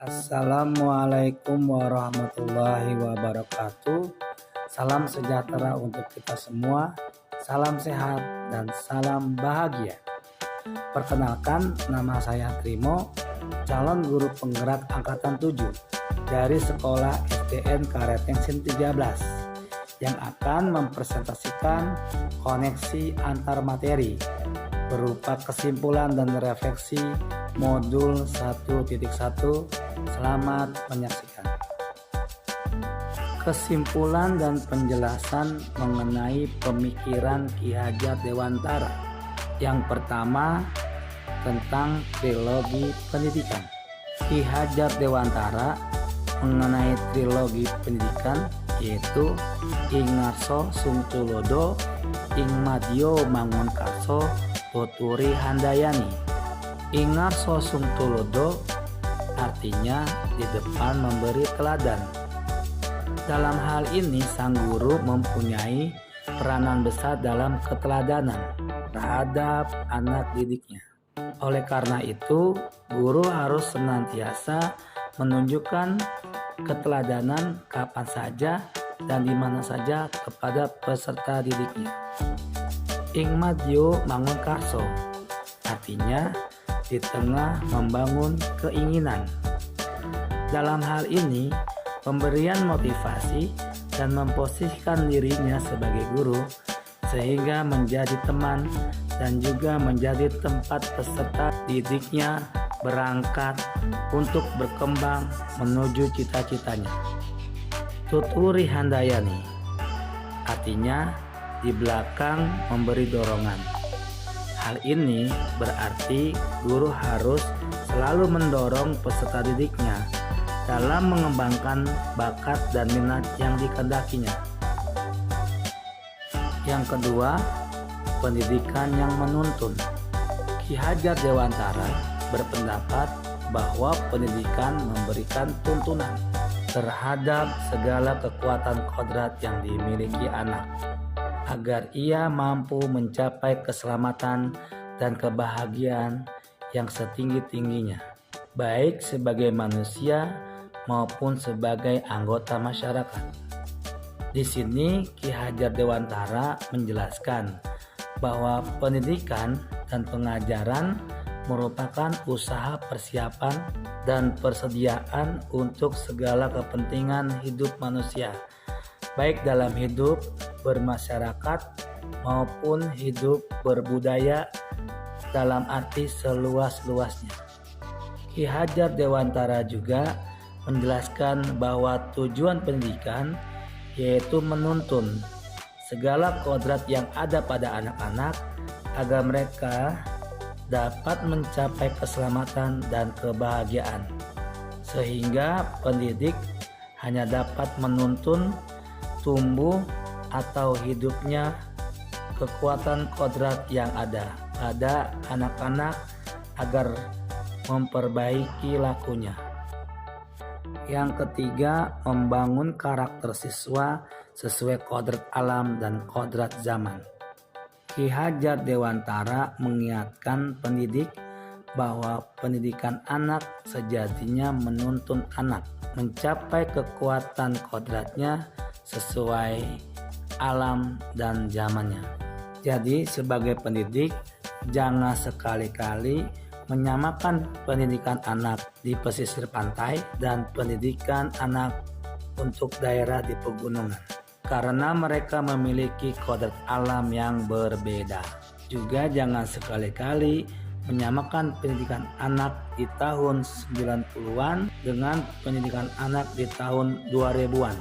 Assalamualaikum warahmatullahi wabarakatuh. Salam sejahtera untuk kita semua. Salam sehat dan salam bahagia. Perkenalkan, nama saya Trimo, calon guru penggerak angkatan 7 dari Sekolah SDN Karet Tengsin 13 yang akan mempresentasikan koneksi antar materi berupa kesimpulan dan refleksi modul 1.1. Selamat menyaksikan. Kesimpulan dan penjelasan mengenai pemikiran Ki Hajar Dewantara. Yang pertama, tentang trilogi pendidikan. Ki Hajar Dewantara mengenai trilogi pendidikan yaitu Ing Ngarso Sungtulodo, Ing Madyo Mangunkarso, Tuturi Handayani. Ing Ngarso Sungtulodo artinya di depan memberi teladan. Dalam hal ini sang guru mempunyai peranan besar dalam keteladanan terhadap anak didiknya. Oleh karena itu, guru harus senantiasa menunjukkan keteladanan kapan saja dan di mana saja kepada peserta didiknya. Ing Madyo Mangunkarso artinya di tengah membangun keinginan. Dalam hal ini, pemberian motivasi dan memposisikan dirinya sebagai guru sehingga menjadi teman dan juga menjadi tempat peserta didiknya berangkat untuk berkembang menuju cita-citanya. Tuturi Handayani artinya di belakang memberi dorongan. Hal ini berarti guru harus selalu mendorong peserta didiknya dalam mengembangkan bakat dan minat yang dikehendakinya. Yang kedua, pendidikan yang menuntun. Ki Hajar Dewantara berpendapat bahwa pendidikan memberikan tuntunan terhadap segala kekuatan kodrat yang dimiliki anak, agar ia mampu mencapai keselamatan dan kebahagiaan yang setinggi-tingginya, baik sebagai manusia maupun sebagai anggota masyarakat. Di sini Ki Hajar Dewantara menjelaskan bahwa pendidikan dan pengajaran merupakan usaha persiapan dan persediaan untuk segala kepentingan hidup manusia, baik dalam hidup bermasyarakat maupun hidup berbudaya dalam arti seluas-luasnya. Ki Hajar Dewantara juga menjelaskan bahwa tujuan pendidikan yaitu menuntun segala kodrat yang ada pada anak-anak agar mereka dapat mencapai keselamatan dan kebahagiaan, sehingga pendidik hanya dapat menuntun tumbuh atau hidupnya kekuatan kodrat yang ada pada anak-anak agar memperbaiki lakunya. Yang ketiga, membangun karakter siswa sesuai kodrat alam dan kodrat zaman. Ki Hajar Dewantara mengingatkan pendidik bahwa pendidikan anak sejatinya menuntun anak mencapai kekuatan kodratnya sesuai alam dan zamannya. Jadi sebagai pendidik, jangan sekali-kali menyamakan pendidikan anak di pesisir pantai dan pendidikan anak untuk daerah di pegunungan, karena mereka memiliki kodrat alam yang berbeda. Juga jangan sekali-kali menyamakan pendidikan anak di tahun 90-an dengan pendidikan anak di tahun 2000-an,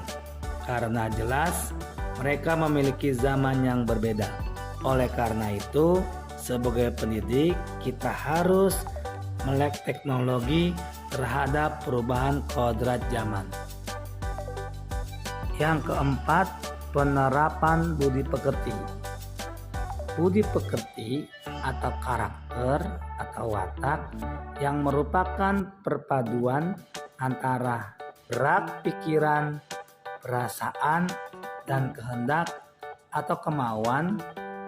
karena jelas mereka memiliki zaman yang berbeda. Oleh karena itu, sebagai pendidik, kita harus melek teknologi terhadap perubahan kodrat zaman. Yang keempat, penerapan budi pekerti. Budi pekerti atau karakter atau watak yang merupakan perpaduan antara gerak pikiran, perasaan, dan kehendak atau kemauan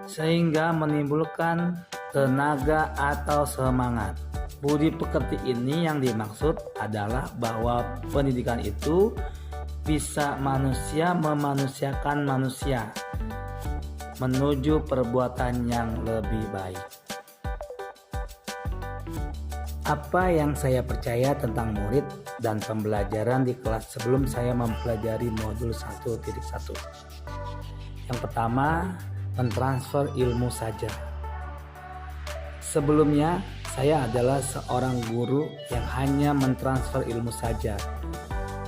sehingga menimbulkan tenaga atau semangat. Budi pekerti ini yang dimaksud adalah bahwa pendidikan itu bisa manusia memanusiakan manusia menuju perbuatan yang lebih baik. Apa yang saya percaya tentang murid dan pembelajaran di kelas sebelum saya mempelajari modul 1.1. Yang pertama, mentransfer ilmu saja. Sebelumnya, saya adalah seorang guru yang hanya mentransfer ilmu saja.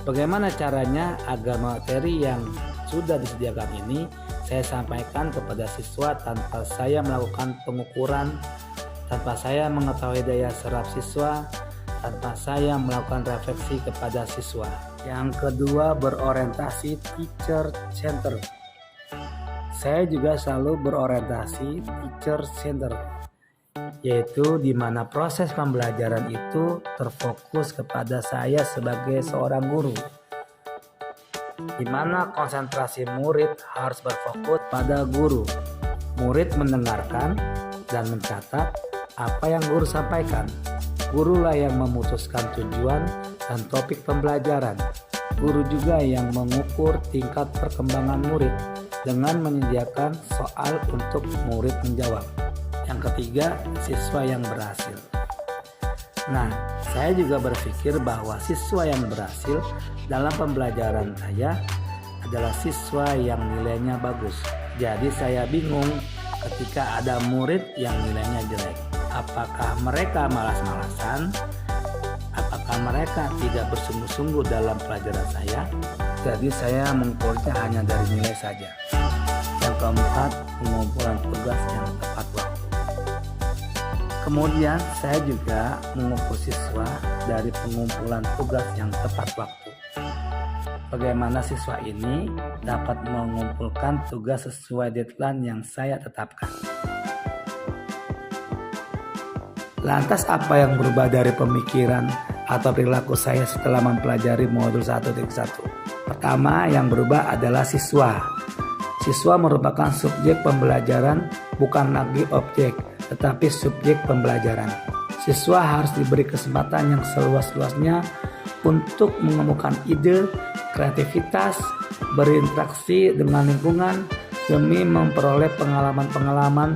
Bagaimana caranya agar materi yang sudah disediakan ini saya sampaikan kepada siswa tanpa saya melakukan pengukuran, tanpa saya mengetahui daya serap siswa, tanpa saya melakukan refleksi kepada siswa. Yang kedua, berorientasi teacher center. Saya juga selalu berorientasi teacher center, yaitu di mana proses pembelajaran itu terfokus kepada saya sebagai seorang guru, di mana konsentrasi murid harus berfokus pada guru. Murid mendengarkan dan mencatat apa yang guru sampaikan. Gurulah yang memutuskan tujuan dan topik pembelajaran. Guru juga yang mengukur tingkat perkembangan murid dengan menyediakan soal untuk murid menjawab. Yang ketiga, siswa yang berhasil. Nah, saya juga berpikir bahwa siswa yang berhasil dalam pembelajaran saya adalah siswa yang nilainya bagus. Jadi saya bingung ketika ada murid yang nilainya jelek. Apakah mereka malas-malasan? Apakah mereka tidak bersungguh-sungguh dalam pelajaran saya? Jadi saya mengukurnya hanya dari nilai saja. Yang keempat, pengumpulan tugas yang tepat waktu. Kemudian saya juga mengukur siswa dari pengumpulan tugas yang tepat waktu. Bagaimana siswa ini dapat mengumpulkan tugas sesuai deadline yang saya tetapkan. Lantas apa yang berubah dari pemikiran atau perilaku saya setelah mempelajari modul 1.1? Pertama, yang berubah adalah siswa. Siswa merupakan subjek pembelajaran, bukan lagi objek, tetapi subjek pembelajaran. Siswa harus diberi kesempatan yang seluas-luasnya untuk mengemukakan ide, kreativitas, berinteraksi dengan lingkungan demi memperoleh pengalaman-pengalaman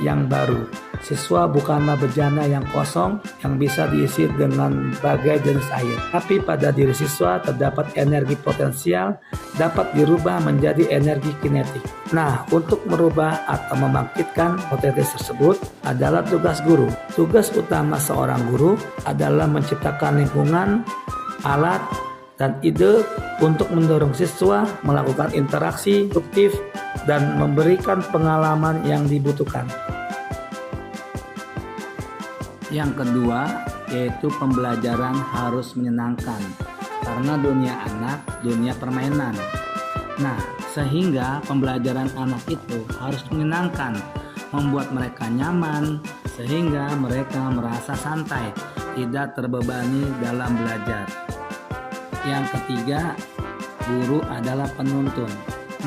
yang baru. Siswa bukanlah bejana yang kosong yang bisa diisi dengan berbagai jenis air. Tapi pada diri siswa terdapat energi potensial dapat dirubah menjadi energi kinetik. Nah, untuk merubah atau membangkitkan potensi tersebut adalah tugas guru. Tugas utama seorang guru adalah menciptakan lingkungan, alat, dan ide untuk mendorong siswa melakukan interaksi produktif dan memberikan pengalaman yang dibutuhkan. Yang kedua, yaitu pembelajaran harus menyenangkan, karena dunia anak, dunia permainan. Nah, sehingga pembelajaran anak itu harus menyenangkan, membuat mereka nyaman, sehingga mereka merasa santai, tidak terbebani dalam belajar. Yang ketiga, guru adalah penuntun.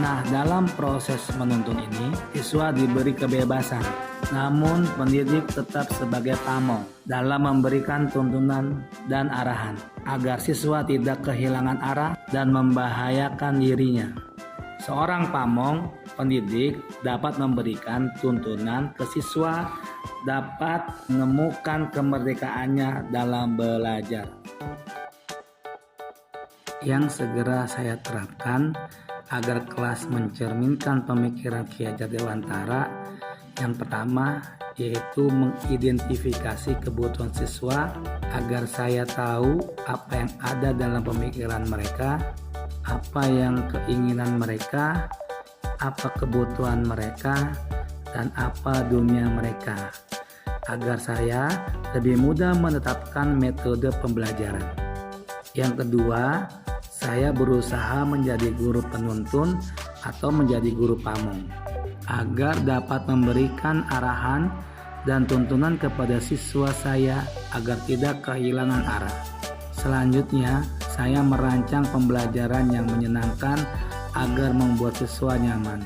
Nah, dalam proses menuntun ini, siswa diberi kebebasan, namun pendidik tetap sebagai pamong dalam memberikan tuntunan dan arahan, agar siswa tidak kehilangan arah dan membahayakan dirinya. Seorang pamong, pendidik dapat memberikan tuntunan ke siswa, dapat menemukan kemerdekaannya dalam belajar. Yang segera saya terapkan agar kelas mencerminkan pemikiran Ki Hajar Dewantara. Yang pertama, yaitu mengidentifikasi kebutuhan siswa agar saya tahu apa yang ada dalam pemikiran mereka, apa yang keinginan mereka, apa kebutuhan mereka, dan apa dunia mereka, agar saya lebih mudah menetapkan metode pembelajaran. Yang kedua, saya berusaha menjadi guru penuntun atau menjadi guru pamong agar dapat memberikan arahan dan tuntunan kepada siswa saya agar tidak kehilangan arah. Selanjutnya, saya merancang pembelajaran yang menyenangkan agar membuat siswa nyaman.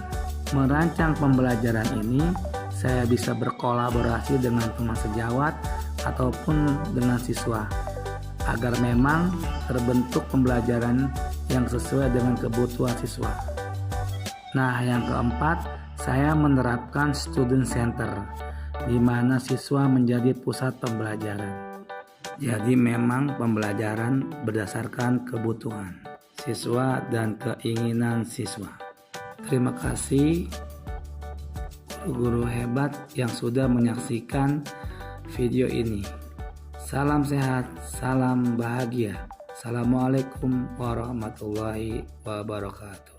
Merancang pembelajaran ini, saya bisa berkolaborasi dengan teman sejawat ataupun dengan siswa agar memang terbentuk pembelajaran yang sesuai dengan kebutuhan siswa. Nah, yang keempat, saya menerapkan student center di mana siswa menjadi pusat pembelajaran. Jadi memang pembelajaran berdasarkan kebutuhan siswa dan keinginan siswa. Terima kasih guru-guru hebat yang sudah menyaksikan video ini. Salam sehat, salam bahagia. Assalamualaikum warahmatullahi wabarakatuh.